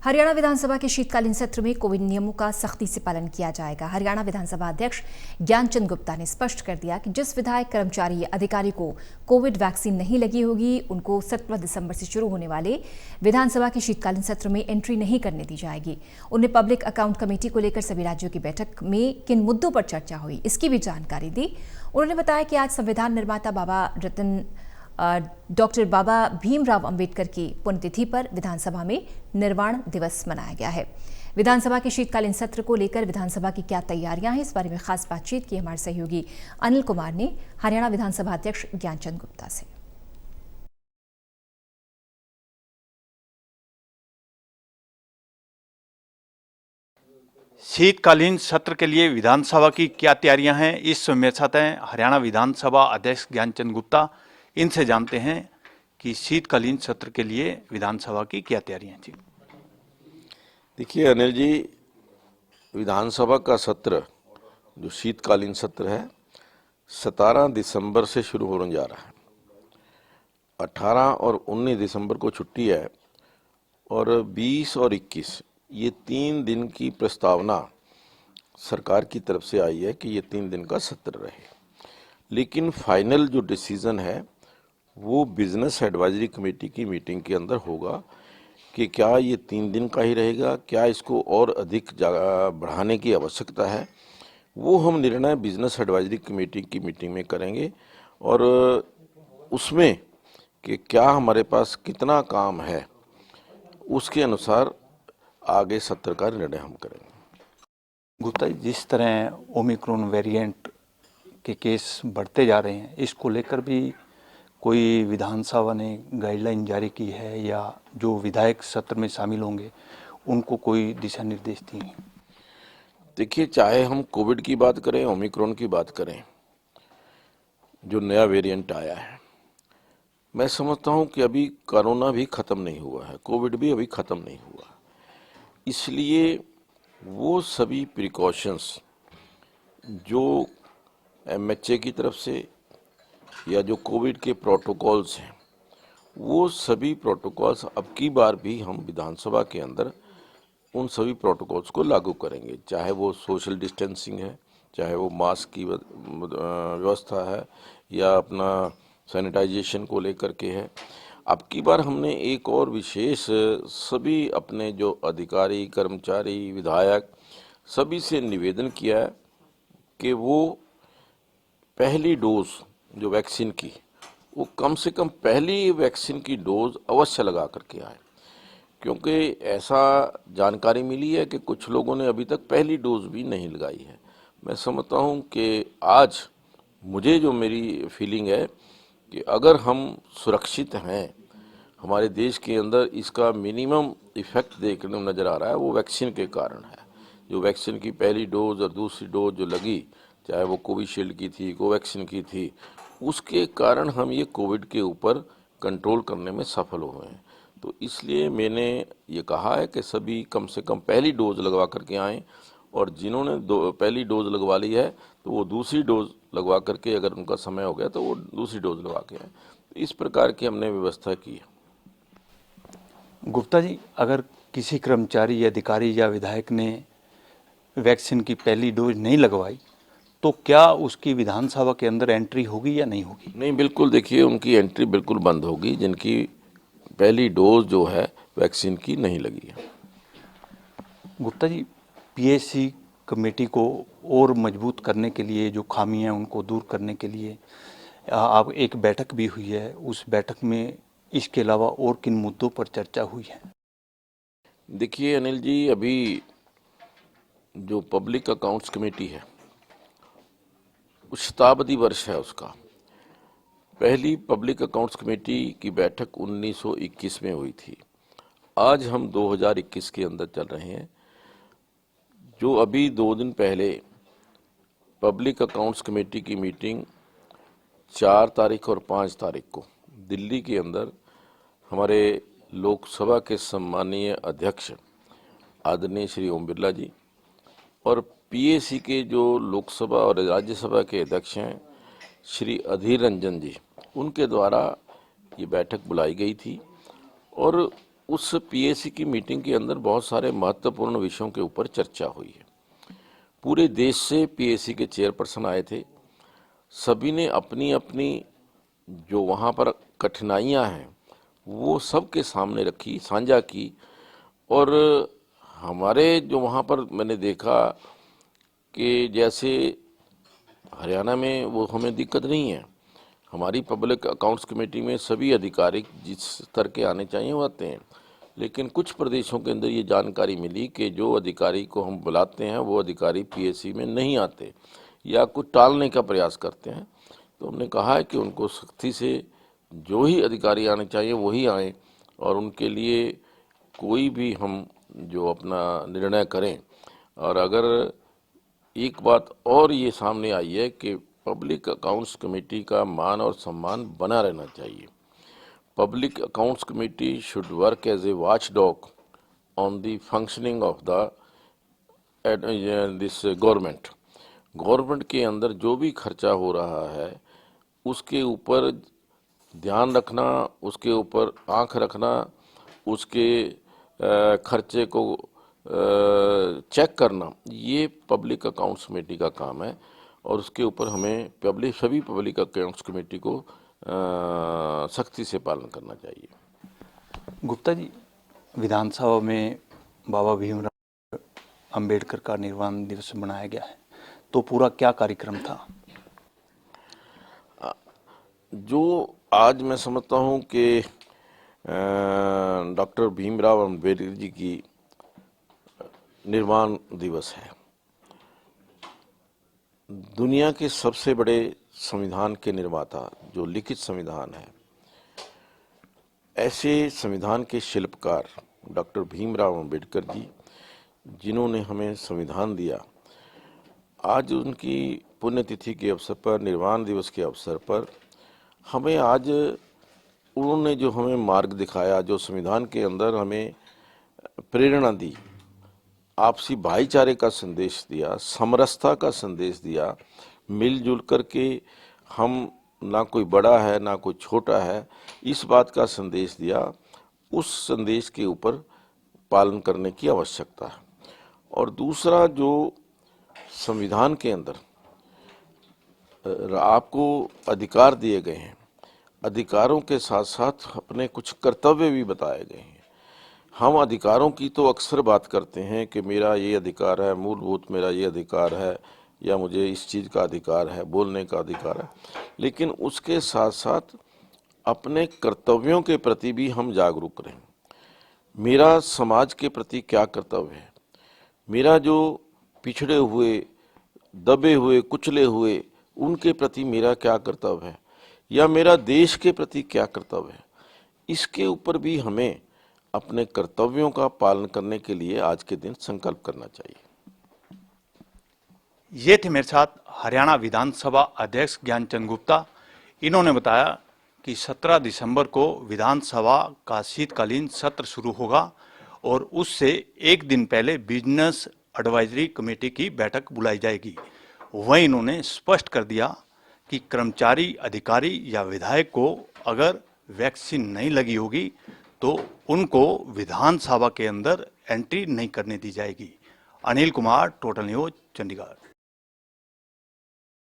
हरियाणा विधानसभा के शीतकालीन सत्र में कोविड नियमों का सख्ती से पालन किया जाएगा। हरियाणा विधानसभा अध्यक्ष ज्ञानचंद गुप्ता ने स्पष्ट कर दिया कि जिस विधायक, कर्मचारी या अधिकारी को कोविड वैक्सीन नहीं लगी होगी, उनको 17 दिसंबर से शुरू होने वाले विधानसभा के शीतकालीन सत्र में एंट्री नहीं करने दी जाएगी। उन्हें पब्लिक अकाउंट कमेटी को लेकर सभी राज्यों की बैठक में किन मुद्दों पर चर्चा हुई, इसकी भी जानकारी दी। उन्होंने बताया कि आज संविधान निर्माता डॉक्टर बाबा भीमराव अंबेडकर की पुण्यतिथि पर विधानसभा में निर्वाण दिवस मनाया गया है। विधानसभा के शीतकालीन सत्र को लेकर विधानसभा की क्या तैयारियां हैं, इस बारे में खास बातचीत की हमारे सहयोगी अनिल कुमार ने हरियाणा विधानसभा अध्यक्ष ज्ञानचंद गुप्ता से। शीतकालीन सत्र के लिए विधानसभा की क्या तैयारियां हैं, इस मेरे साथ हैं हरियाणा विधानसभा अध्यक्ष ज्ञानचंद गुप्ता। इनसे जानते हैं कि शीतकालीन सत्र के लिए विधानसभा की क्या तैयारियां हैं। जी देखिए अनिल जी, विधानसभा का सत्र जो शीतकालीन सत्र है 17 दिसंबर से शुरू होने जा रहा है। 18 और 19 दिसंबर को छुट्टी है और 20 और 21 ये 3 दिन की प्रस्तावना सरकार की तरफ से आई है कि ये 3 दिन का सत्र रहे। लेकिन फाइनल जो डिसीजन है वो बिजनेस एडवाइजरी कमेटी की मीटिंग के अंदर होगा कि क्या ये 3 दिन का ही रहेगा, क्या इसको और अधिक बढ़ाने की आवश्यकता है। वो हम निर्णय बिजनेस एडवाइजरी कमेटी की मीटिंग में करेंगे और उसमें कि क्या हमारे पास कितना काम है उसके अनुसार आगे सत्र का निर्णय हम करेंगे। गुप्ता जी, जिस तरह ओमिक्रॉन वेरिएंट के केस बढ़ते जा रहे हैं, इसको लेकर भी कोई विधानसभा ने गाइडलाइन जारी की है या जो विधायक सत्र में शामिल होंगे उनको कोई दिशा निर्देश दिए हैं? देखिए, चाहे हम कोविड की बात करें, ओमिक्रॉन की बात करें, जो नया वेरिएंट आया है, मैं समझता हूं कि अभी कोरोना भी खत्म नहीं हुआ है, कोविड भी अभी खत्म नहीं हुआ। इसलिए वो सभी प्रिकॉशंस जो एमएचए की तरफ से या जो कोविड के प्रोटोकॉल्स हैं, वो सभी प्रोटोकॉल्स अब की बार भी हम विधानसभा के अंदर उन सभी प्रोटोकॉल्स को लागू करेंगे। चाहे वो सोशल डिस्टेंसिंग है, चाहे वो मास्क की व्यवस्था है या अपना सैनिटाइजेशन को लेकर के है। अब की बार हमने एक और विशेष सभी अपने जो अधिकारी, कर्मचारी, विधायक सभी से निवेदन किया है कि वो पहली डोज जो वैक्सीन की, वो कम से कम पहली वैक्सीन की डोज अवश्य लगा करके आए, क्योंकि ऐसा जानकारी मिली है कि कुछ लोगों ने अभी तक पहली डोज भी नहीं लगाई है। मैं समझता हूं कि आज मुझे जो मेरी फीलिंग है कि अगर हम सुरक्षित हैं, हमारे देश के अंदर इसका मिनिमम इफेक्ट देखने में नज़र आ रहा है, वो वैक्सीन के कारण है। जो वैक्सीन की पहली डोज और दूसरी डोज जो लगी, चाहे वो कोविशील्ड की थी, कोवैक्सीन की थी, उसके कारण हम ये कोविड के ऊपर कंट्रोल करने में सफल हुए हैं। तो इसलिए मैंने ये कहा है कि सभी कम से कम पहली डोज लगवा करके आएँ और जिन्होंने पहली डोज लगवा ली है तो वो दूसरी डोज लगवा करके, अगर उनका समय हो गया तो वो दूसरी डोज लगवा के आए। तो इस प्रकार की हमने व्यवस्था की है। गुप्ता जी, अगर किसी कर्मचारी या अधिकारी या विधायक ने वैक्सीन की पहली डोज नहीं लगवाई तो क्या उसकी विधानसभा के अंदर एंट्री होगी या नहीं होगी? नहीं, बिल्कुल, देखिए उनकी एंट्री बिल्कुल बंद होगी जिनकी पहली डोज जो है वैक्सीन की नहीं लगी है। गुप्ता जी, पीएससी कमेटी को और मजबूत करने के लिए, जो खामी है उनको दूर करने के लिए आप एक बैठक भी हुई है, उस बैठक में इसके अलावा और किन मुद्दों पर चर्चा हुई है? देखिए अनिल जी, अभी जो पब्लिक अकाउंट्स कमेटी है, शताब्दी वर्ष है उसका। पहली पब्लिक अकाउंट्स कमेटी की बैठक 1921 में हुई थी। आज हम 2021 के अंदर चल रहे हैं। जो अभी 2 दिन पहले पब्लिक अकाउंट्स कमेटी की मीटिंग 4 तारीख और 5 तारीख को दिल्ली के अंदर हमारे लोकसभा के सम्मानीय अध्यक्ष आदरणीय श्री ओम बिरला जी और पीएसी के जो लोकसभा और राज्यसभा के अध्यक्ष हैं श्री अधीर रंजन जी, उनके द्वारा ये बैठक बुलाई गई थी और उस पीएसी की मीटिंग के अंदर बहुत सारे महत्वपूर्ण विषयों के ऊपर चर्चा हुई है। पूरे देश से पीएसी के चेयरपर्सन आए थे। सभी ने अपनी अपनी जो वहाँ पर कठिनाइयाँ हैं वो सबके सामने रखी, साझा की। और हमारे जो वहाँ पर मैंने देखा कि जैसे हरियाणा में वो हमें दिक्कत नहीं है। हमारी पब्लिक अकाउंट्स कमेटी में सभी अधिकारी जिस स्तर के आने चाहिए वो आते हैं, लेकिन कुछ प्रदेशों के अंदर ये जानकारी मिली कि जो अधिकारी को हम बुलाते हैं वो अधिकारी पीएसी में नहीं आते या कुछ टालने का प्रयास करते हैं। तो हमने कहा है कि उनको सख्ती से जो ही अधिकारी आने चाहिए वही आए और उनके लिए कोई भी हम जो अपना निर्णय करें। और अगर एक बात और ये सामने आई है कि पब्लिक अकाउंट्स कमेटी का मान और सम्मान बना रहना चाहिए। Public accounts committee should work as a watch dog on the functioning of the this government. Government के अंदर जो भी खर्चा हो रहा है उसके ऊपर ध्यान रखना, उसके ऊपर आंख रखना, उसके खर्चे को चेक करना, ये पब्लिक अकाउंट्स कमेटी का काम है। और उसके ऊपर हमें सभी पब्लिक अकाउंट्स कमेटी को सख्ती से पालन करना चाहिए। गुप्ता जी, विधानसभा में बाबा भीमराव अंबेडकर का निर्वाण दिवस मनाया गया है, तो पूरा क्या कार्यक्रम था? जो आज मैं समझता हूँ कि डॉक्टर भीमराव अंबेडकर जी की निर्वाण दिवस है। दुनिया के सबसे बड़े संविधान के निर्माता, जो लिखित संविधान है, ऐसे संविधान के शिल्पकार डॉक्टर भीमराव अंबेडकर जी, जिन्होंने हमें संविधान दिया, आज उनकी पुण्यतिथि के अवसर पर, निर्वाण दिवस के अवसर पर हमें आज उन्होंने जो हमें मार्ग दिखाया, जो संविधान के अंदर हमें प्रेरणा दी, आपसी भाईचारे का संदेश दिया, समरसता का संदेश दिया, मिलजुल करके हम ना कोई बड़ा है ना कोई छोटा है, इस बात का संदेश दिया, उस संदेश के ऊपर पालन करने की आवश्यकता है। और दूसरा, जो संविधान के अंदर आपको अधिकार दिए गए हैं, अधिकारों के साथ साथ अपने कुछ कर्तव्य भी बताए गए हैं। हम अधिकारों की तो अक्सर बात करते हैं कि मेरा ये अधिकार है, मूलभूत मेरा ये अधिकार है, या मुझे इस चीज़ का अधिकार है, बोलने का अधिकार है, लेकिन उसके साथ साथ अपने कर्तव्यों के प्रति भी हम जागरूक रहें। मेरा समाज के प्रति क्या कर्तव्य है, मेरा जो पिछड़े हुए, दबे हुए, कुचले हुए, उनके प्रति मेरा क्या कर्तव्य है, या मेरा देश के प्रति क्या कर्तव्य है, इसके ऊपर भी हमें अपने कर्तव्यों का पालन करने के लिए आज के दिन संकल्प करना चाहिए। ये थे मेरे साथ हरियाणा विधानसभा अध्यक्ष ज्ञानचंद गुप्ता। इन्होंने बताया कि 17 दिसंबर को विधानसभा का शीतकालीन सत्र शुरू होगा और उससे एक दिन पहले बिजनेस एडवाइजरी कमेटी की बैठक बुलाई जाएगी। वहीं इन्होंने स्पष्ट कर दिया कि कर्मचारी, अधिकारी या विधायक को अगर वैक्सीन नहीं लगी होगी तो उनको विधानसभा के अंदर एंट्री नहीं करने दी जाएगी। Anil Kumar, total news, Chandigarh.